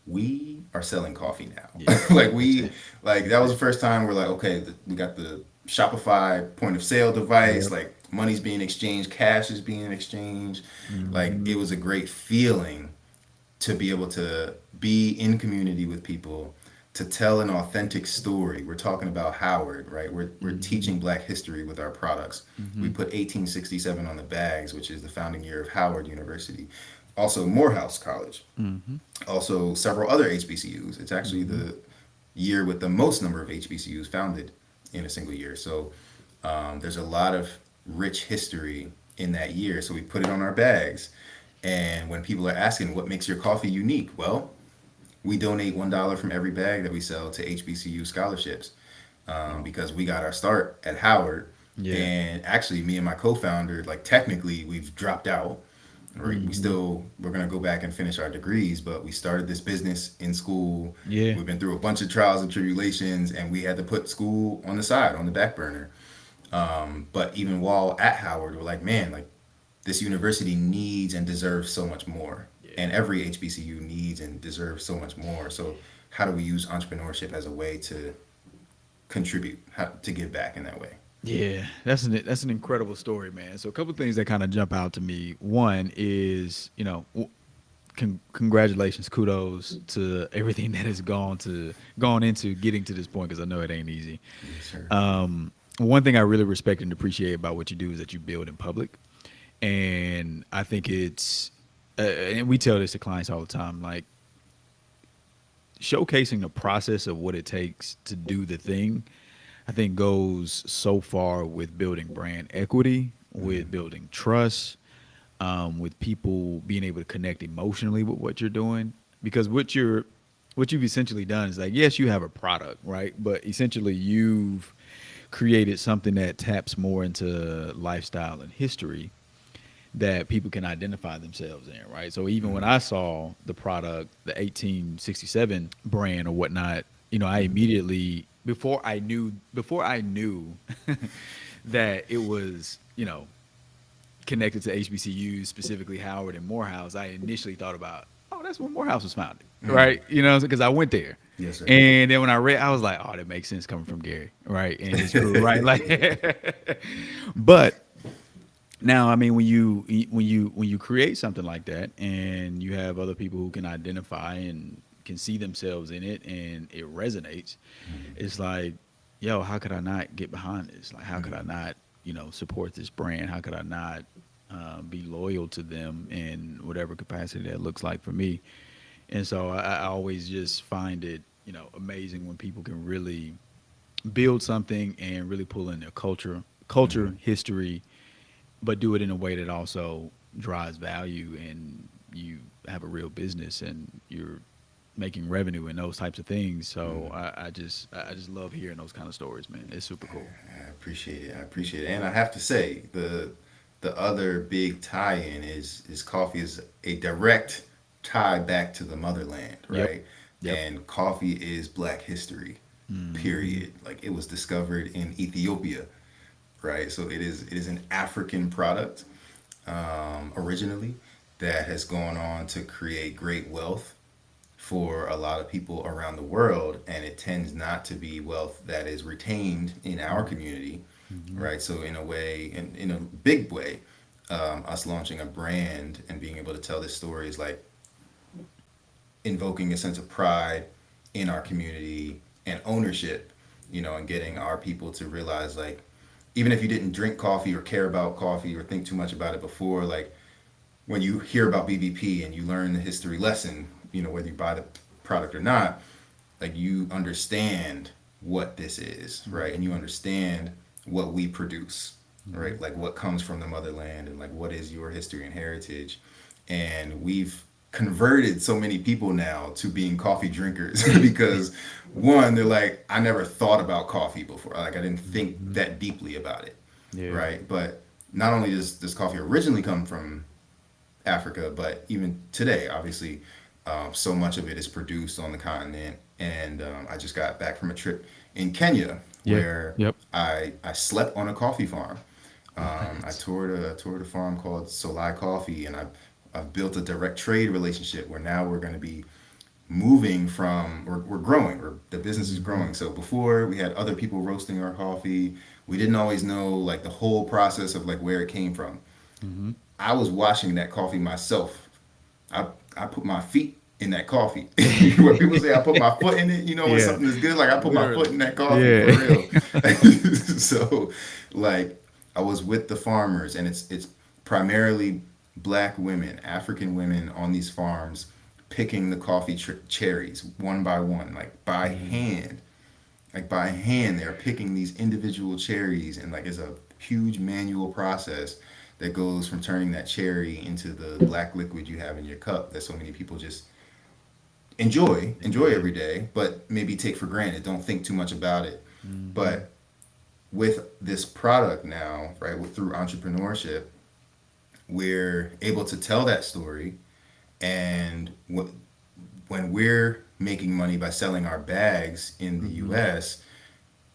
we are selling coffee now. Yeah. like That's we it. like that was the first time we're like, okay, we got the Shopify point of sale device, Yep. like money's being exchanged, cash is being exchanged. Like Mm-hmm. it was a great feeling to be able to be in community with people, to tell an authentic story. We're talking about Howard, right? We're Mm-hmm. teaching Black history with our products. We Mm-hmm. put 1867 on the bags, which is the founding year of Howard University. Also Morehouse College. Mm-hmm. Also several other HBCUs. It's actually Mm-hmm. the year with the most number of HBCUs founded in a single year. So there's a lot of rich history in that year. So we put it on our bags. And when people are asking what makes your coffee unique, well, we donate $1 from every bag that we sell to HBCU scholarships, Wow. because we got our start at Howard. Yeah. And actually, me and my co-founder, like technically, we've dropped out. Mm-hmm. We're gonna go back and finish our degrees, but we started this business in school. Yeah. We've been through a bunch of trials and tribulations, and we had to put school on the side, on the back burner. But even while at Howard, we're like, man, like this university needs and deserves so much more. Yeah. And every HBCU needs and deserves so much more. So how do we use entrepreneurship as a way to contribute, to give back in that way? Yeah, that's an incredible story, man. So a couple things that kind of jump out to me. One is, congratulations, kudos to everything that has gone into getting to this point, because I know it ain't easy. Yes, sir. One thing I really respect and appreciate about what you do is that you build in public, and I think and we tell this to clients all the time, like showcasing the process of what it takes to do the thing, I think goes so far with building brand equity, with building trust, with people being able to connect emotionally with what you're doing. Because what you've essentially done is like, yes, you have a product, right? But essentially you've created something that taps more into lifestyle and history that people can identify themselves in, right? So even when I saw the product, the 1867 brand or whatnot, I immediately before I knew that it was, connected to HBCUs, specifically Howard and Morehouse, I initially thought about, oh, that's when Morehouse was founded, right? Because I went there. Yes, sir. And then when I read, I was like, oh, that makes sense coming from Gary, right? And it's true, right? Like, but now, I mean, when you create something like that, and you have other people who can identify and can see themselves in it, and it resonates, it's like, yo, how could I not get behind this? Like, how could I not, support this brand? How could I not be loyal to them in whatever capacity that looks like for me? And so I always just find it, amazing when people can really build something and really pull in their culture, history, but do it in a way that also drives value, and you have a real business and you're making revenue and those types of things. So I just love hearing those kind of stories, man. It's super cool. I appreciate it. I appreciate it. And I have to say, the other big tie-in is coffee is a direct tie back to the motherland, Yep. right? Yep. And coffee is Black history, Hmm. period. Like it was discovered in Ethiopia, right? So it is an African product originally that has gone on to create great wealth for a lot of people around the world, and it tends not to be wealth that is retained in our community, Hmm. right? So in a way, in a big way, us launching a brand and being able to tell this story is like invoking a sense of pride in our community and ownership, and getting our people to realize, like, even if you didn't drink coffee or care about coffee or think too much about it before, like when you hear about BBP and you learn the history lesson, whether you buy the product or not, like you understand what this is, right? And you understand what we produce, right? Like what comes from the motherland and like what is your history and heritage. And we've converted so many people now to being coffee drinkers because one, they're like, I never thought about coffee before. Like I didn't think Hmm. that deeply about it, Yeah. right? But not only does coffee originally come from Africa, but even today, obviously, so much of it is produced on the continent. And I just got back from a trip in Kenya Yeah. where Yep. I slept on a coffee farm. I What? toured a farm called Solai Coffee, and I've built a direct trade relationship where now we're going to be moving from we're growing, the business is Hmm. growing. So before we had other people roasting our coffee, we didn't always know like the whole process of like where it came from. Hmm. I was washing that coffee myself. I I put my feet in that coffee. When people say I put my foot in it, when Yeah. something is good, like I put my foot Literally. in that coffee for Yeah. real. So, like, I was with the farmers, and it's primarily black women, African women on these farms, picking the coffee cherries one by one, like by Mm. hand. Like by hand, they're picking these individual cherries, and like it's a huge manual process that goes from turning that cherry into the black liquid you have in your cup that so many people just enjoy Yeah. every day, but maybe take for granted. Don't think too much about it. Hmm. But with this product now, right, through entrepreneurship, we're able to tell that story, and when we're making money by selling our bags in the Hmm. U.S.,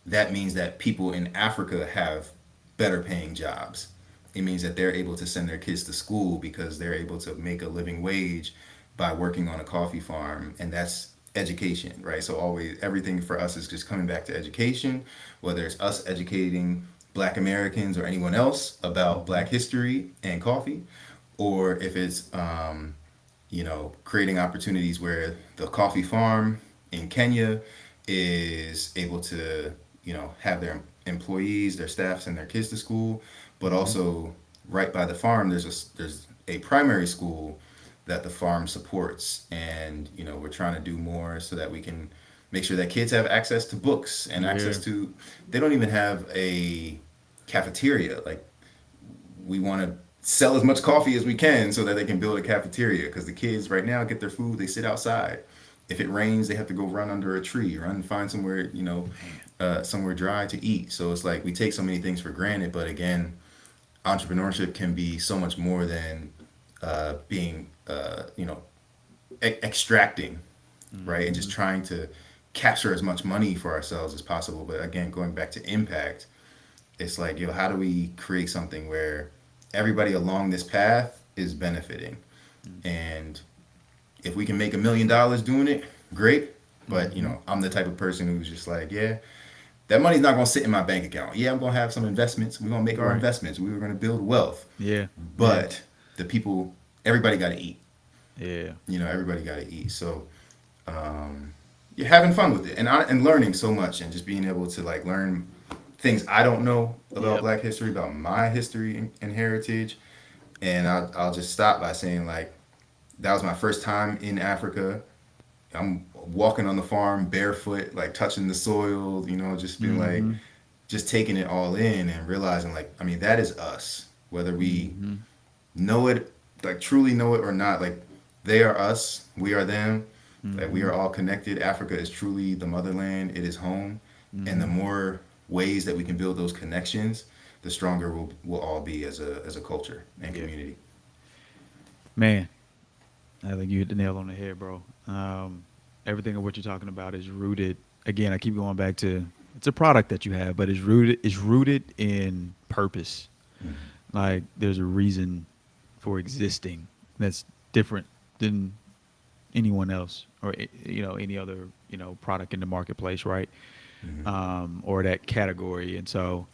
that means that people in Africa have better paying jobs. It means that they're able to send their kids to school because they're able to make a living wage by working on a coffee farm, and that's education, right? So always everything for us is just coming back to education, whether it's us educating Black Americans or anyone else about Hmm. Black history and coffee, or if it's creating opportunities where the coffee farm in Kenya is able to, have their employees, their staff send their kids to school, but Hmm. also right by the farm there's a primary school that the farm supports, and we're trying to do more so that we can make sure that kids have access to books and access Yeah. to. They don't even have a cafeteria. Like we want to sell as much coffee as we can so that they can build a cafeteria, because the kids right now get their food, they sit outside. If it rains, they have to go run under a tree, run and find somewhere, Man. somewhere dry to eat. So it's like we take so many things for granted, but again, entrepreneurship can be so much more than being extracting, right, and just Hmm. trying to capture as much money for ourselves as possible. But again, going back to impact, it's like, how do we create something where everybody along this path is benefiting? And if we can make $1 million doing it, great. But Hmm. I'm the type of person who's just like, yeah, that money's not gonna sit in my bank account. Yeah, I'm gonna have some investments. We're gonna make our Right. investments. We were gonna build wealth. Yeah. Yeah. But the people, everybody got to eat. Yeah. Everybody got to eat. So you're having fun with it, and learning so much, and just being able to like learn things I don't know about Yep. Black history, about my history and heritage. And I'll just stop by saying, like, that was my first time in Africa. I'm walking on the farm barefoot, like touching the soil, just being like, Hmm. just taking it all in and realizing, like, I mean, that is us. whether we know it, like truly know it or not. Like they are us, we are them. Like we are all connected. Africa is truly the motherland. It is home, and the more ways that we can build those connections, the stronger we'll all be as a culture and Yeah, community. man. I think you hit the nail on the head, bro. Everything of what you're talking about is rooted. Again, I keep going back to it's a product that you have, but it's rooted in purpose. Like there's a reason for existing that's different than anyone else or any other product in the marketplace, right? Or that category. And so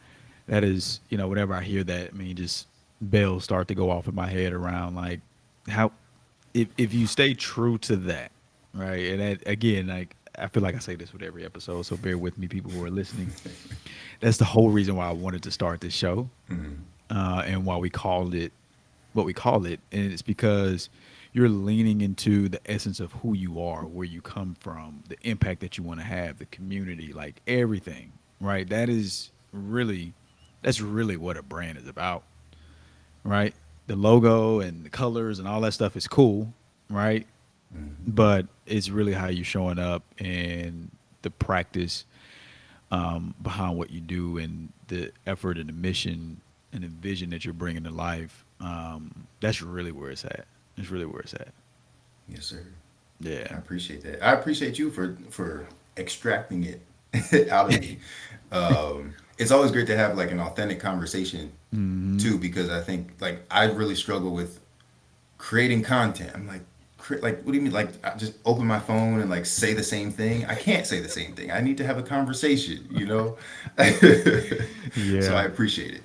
that is whenever I hear that, I mean, just bells start to go off in my head around like how if you stay true to that, right? And that, again, like I feel like I say this with every episode, so bear with me, people who are listening. That's the whole reason why I wanted to start this show, and why we called it what we call it, and it's because you're leaning into the essence of who you are, where you come from, the impact that you want to have, the community, like everything, right? That's really what a brand is about, right? The logo and the colors and all that stuff is cool, right? But it's really how you're showing up and the practice behind what you do and the effort and the mission and the vision that you're bringing to life. That's really where it's at. It's really where it's at. Yes, sir. I Yeah. appreciate that. I appreciate you for extracting it out of me. It's always great to have like an authentic conversation too, because I think like I really struggle with creating content. I'm like, like, what do you mean? Like, I just open my phone and like say the same thing. I can't say the same thing. I need to have a conversation, you know? So I Yeah. appreciate it.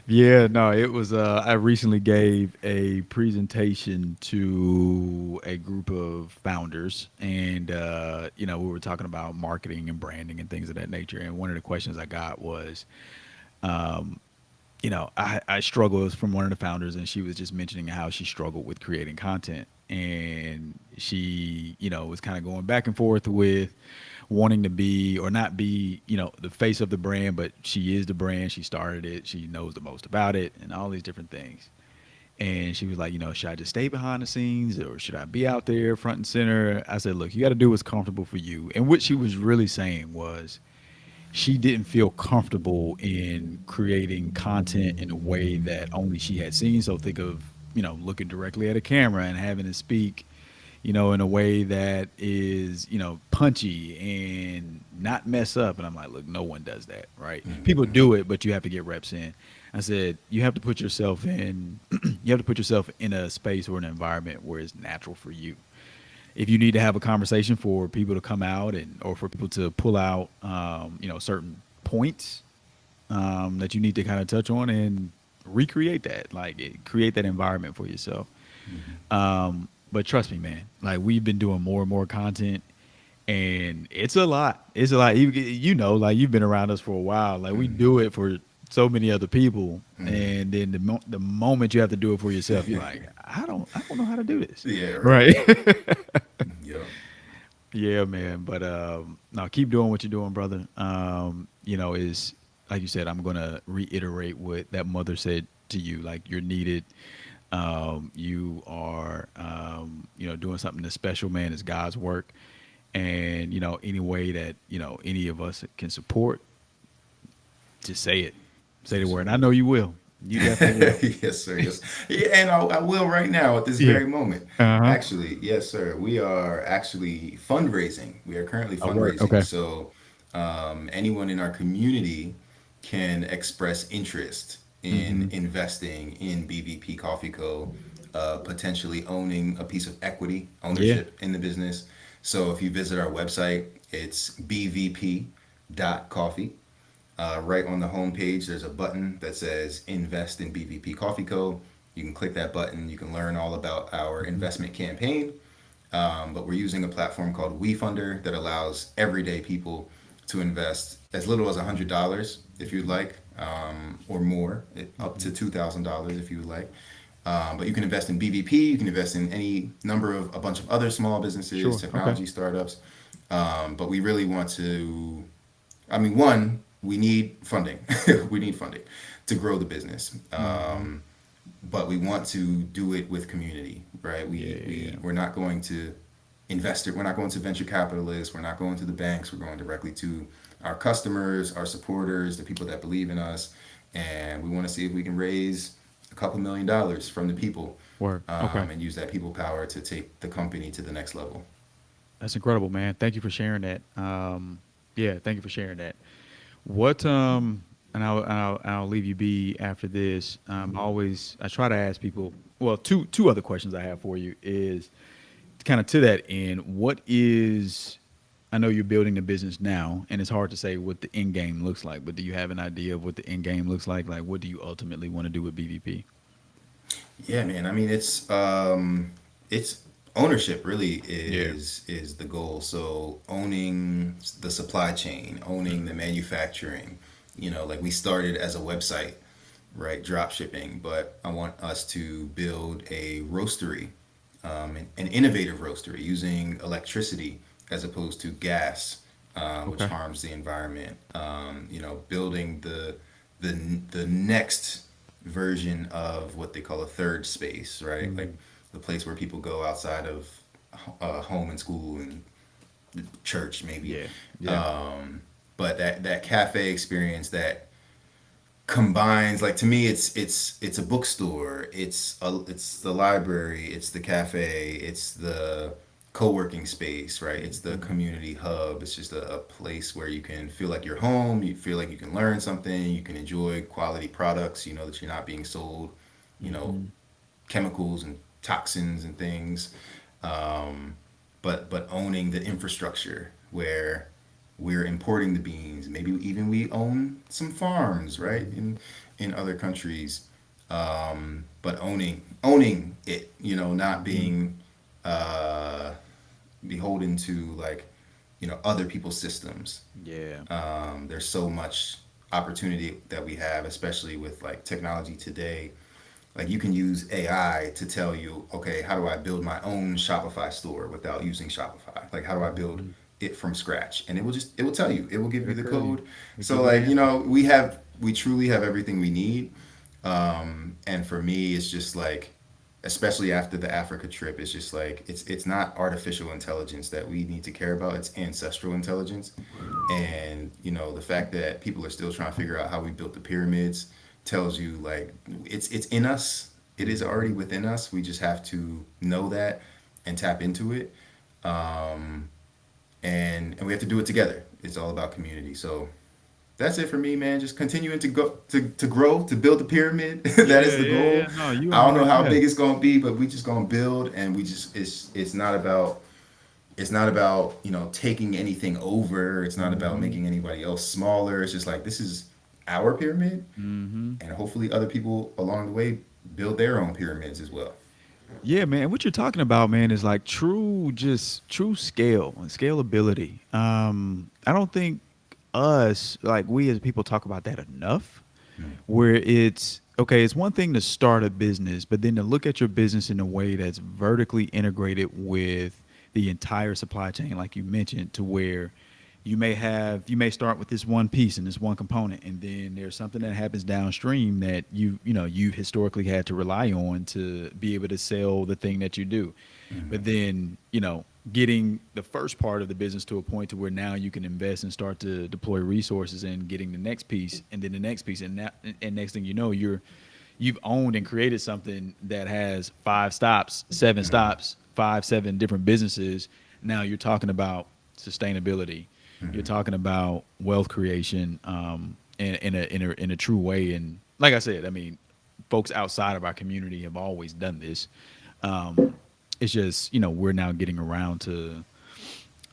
Yeah, no, it was I recently gave a presentation to a group of founders and we were talking about marketing and branding and things of that nature. And one of the questions I got was I struggle. It was from one of the founders, and she was just mentioning how she struggled with creating content. And she, was kind of going back and forth with wanting to be or not be, the face of the brand, but she is the brand. She started it. She knows the most about it and all these different things. And she was like, should I just stay behind the scenes or should I be out there front and center? I said, look, you got to do what's comfortable for you. And what she was really saying was, she didn't feel comfortable in creating content in a way that only she had seen. So think of, looking directly at a camera and having to speak, in a way that is, punchy and not mess up. And I'm like, look, no one does that, right? People do it, but you have to get reps in. I said, you have to put yourself in, you have to put yourself in a space or an environment where it's natural for you. If you need to have a conversation for people to come out and or for people to pull out certain points that you need to kind of touch on and recreate that, like create that environment for yourself. But trust me, man, like we've been doing more and more content and it's a lot like you've been around us for a while, like we do it for so many other people, and then the moment you have to do it for yourself, you're like, I don't know how to do this, Yeah, right. right? Yeah. Yeah, man. But no, keep doing what you're doing, brother. Is like you said, I'm gonna reiterate what that mother said to you. Like you're needed. You are, doing something that's special, man. It's God's work, and any way that any of us can support, just say it. Say the Yes, word. sir. And I know you will. You definitely will. Yes, sir. Yes. Yeah, and I will right now at this Yeah. very moment. Uh huh. Actually, yes, sir. We are actually fundraising. We are currently A word. fundraising. Okay. So, anyone in our community can express interest in Mm-hmm. investing in BVP Coffee Co., potentially owning a piece of equity Yeah. ownership in the business. So, if you visit our website, it's bvp.coffee. Right on the homepage, there's a button that says Invest in BVP Coffee Co. You can click that button. You can learn all about our investment campaign. But we're using a platform called WeFunder that allows everyday people to invest as little as $100 if you'd like, or more, up to $2,000 if you would like. But you can invest in BVP. You can invest in any number of a bunch of other small businesses, Sure. Okay. technology startups. But we really want to. I mean, one, we need funding. We need funding to grow the business. but we want to do it with community, right? We're not going to investor. We're not going to venture capitalists. We're not going to the banks. We're going directly to our customers, our supporters, the people that believe in us, and we want to see if we can raise a couple $1 million from the people, Work. Okay. and use that people power to take the company to the next level. That's incredible, man. Thank you for sharing that. Yeah, thank you for sharing that. What and I'll leave you be after this. I try to ask people. Well, two other questions I have for you is kind of to that end. What is I know you're building the business now, and it's hard to say what the end game looks like. But do you have an idea of what the end game looks like? Like, what do you ultimately want to do with BVP? Yeah, man. I mean, it's ownership really Yeah. is the goal. So owning the supply chain, owning the manufacturing. Like we started as a website, right, drop shipping, but I want us to build a roastery, an innovative roastery using electricity as opposed to gas, which Okay. harms the environment. Building the next version of what they call a third space, right? Like Mm, the place where people go outside of home and school and church, maybe. yeah. Yeah. But that cafe experience that combines, like, to me, it's a bookstore, it's the library, it's the cafe, it's the co-working space, right? It's the community hub. It's just a place where you can feel like you're home, you feel like you can learn something, you can enjoy quality products, that you're not being sold, you know Hmm. chemicals and toxins and things, but owning the infrastructure where we're importing the beans. Maybe even we own some farms, right, in other countries. But owning it, not Hmm. being uh, beholden to, like, other people's systems. Yeah. There's so much opportunity that we have, especially with, like, technology today. Like, you can use AI to tell you, okay, how do I build my own Shopify store without using Shopify? Like, how do I build Hmm. it from scratch? And it will tell you, it will give you It'll the tell you. code. It'll So, give you the like, answer. we truly have everything we need. And for me, it's just like, especially after the Africa trip, it's just like, it's not artificial intelligence that we need to care about. It's ancestral intelligence. And the fact that people are still trying to figure out how we built the pyramids tells you, like, it's in us. It is already Hmm. within us. We just have to know that and tap into it. Um, and we have to do it together. It's all about community. So that's it for me, man. Just continuing to go to grow, to build the pyramid. That is Yeah. the Yeah. Yeah. goal. No, you on I the don't know right how path. big it's gonna be, but we just gonna build, and we just it's not about taking anything over. It's not about Hmm. making anybody else smaller. It's just like, this is our pyramid, Hmm. and hopefully other people along the way build their own pyramids as well. Yeah, man. What you're talking about, man, is like just true scale and scalability. I don't think like we as people talk about that enough. Where it's okay, it's one thing to start a business, but then to look at your business in a way that's vertically integrated with the entire supply chain, like you mentioned, to where you may start with this one piece and this one component, and then there's something that happens downstream that you've historically had to rely on to be able to sell the thing that you do. But then getting the first part of the business to a point to where now you can invest and start to deploy resources and getting the next piece and then the next piece, and next thing you know, you've owned and created something that has five stops, seven stops, five, seven different businesses. Now you're talking about sustainability. You're talking about wealth creation, in a true way. And like I said, I mean, folks outside of our community have always done this. Um, it's just we're now getting around to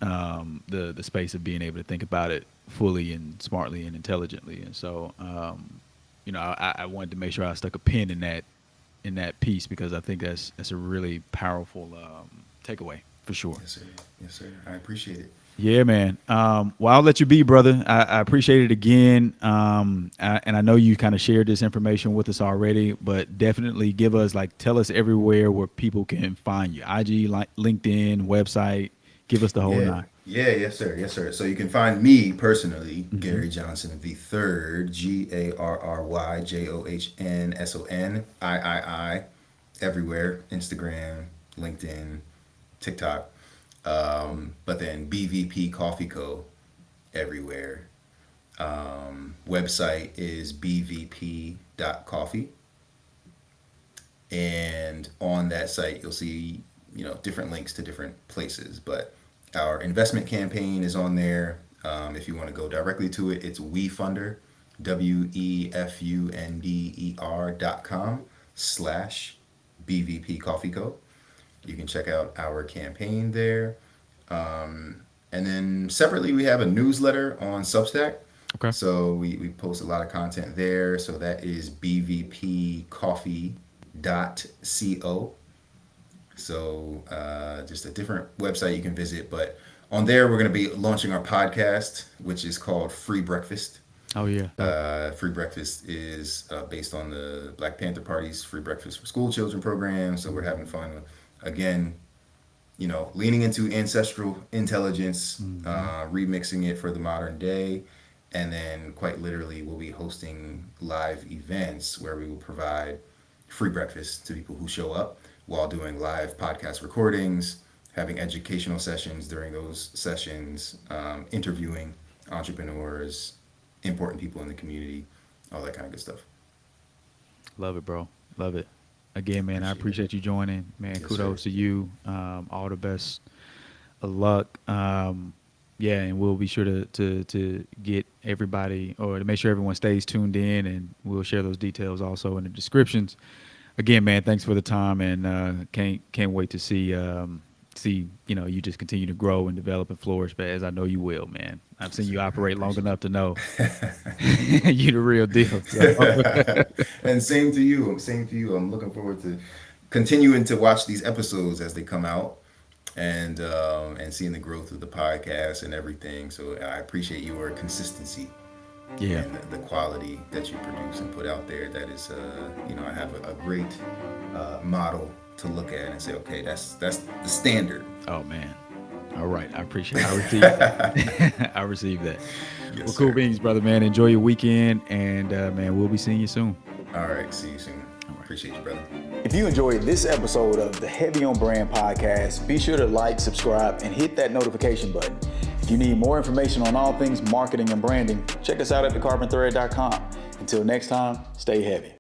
the space of being able to think about it fully and smartly and intelligently. And so I wanted to make sure I stuck a pin in that piece because I think that's a really powerful takeaway for sure. Yes, sir. Yes, sir. I appreciate it. Yeah, man. Well, I'll let you be, brother. I appreciate it again. And I know you kind of shared this information with us already, but definitely tell us everywhere where people can find you. IG, LinkedIn, website, Give us the whole Yeah, nine. yeah, yes, sir, yes, sir. So you can find me personally, Gary Johnson the third, GaryJohnsonIII, everywhere, Instagram, LinkedIn, TikTok. But then BVP Coffee Co. everywhere. Website is bvp.coffee, and on that site you'll see different links to different places, but our investment campaign is on there. If you want to go directly to it, it's WeFunder, WEFUNDER.com/BVP Coffee Co. You can check out our campaign there. And then separately, we have a newsletter on Substack. Okay. So we post a lot of content there. So that is bvpcoffee.co. So just a different website you can visit. But on there, we're going to be launching our podcast, which is called Free Breakfast. Oh yeah. Free Breakfast is based on the Black Panther Party's Free Breakfast for School Children program. So we're having fun. Again, leaning into ancestral intelligence, remixing it for the modern day. And then quite literally, we'll be hosting live events where we will provide free breakfast to people who show up while doing live podcast recordings, having educational sessions during those sessions, interviewing entrepreneurs, important people in the community, all that kind of good stuff. Love it, bro. Love it. Again, man, I appreciate you joining. Man, Yes, kudos sir. to you. All the best of luck. Yeah, and we'll be sure to get everybody, or to make sure everyone stays tuned in, and we'll share those details also in the descriptions. Again, man, thanks for the time, and can't wait to see you just continue to grow and develop and flourish, but as I know you will, man. I've seen you operate long enough to know you the real deal. So. And same to you. Same to you. I'm looking forward to continuing to watch these episodes as they come out, and seeing the growth of the podcast and everything. So I appreciate your consistency Yeah. and the quality that you produce and put out there. That is, I have a great model to look at and say, okay, that's the standard. Oh man. All right. I appreciate it. I received that. I received that. Yes, Well, cool sir. beans, brother, man. Enjoy your weekend, and man, we'll be seeing you soon. All right. See you soon. right. Appreciate you, brother. If you enjoyed this episode of the Heavy on Brand podcast, be sure to like, subscribe, and hit that notification button. If you need more information on all things marketing and branding, check us out at thecarbonthread.com. Until next time, stay heavy.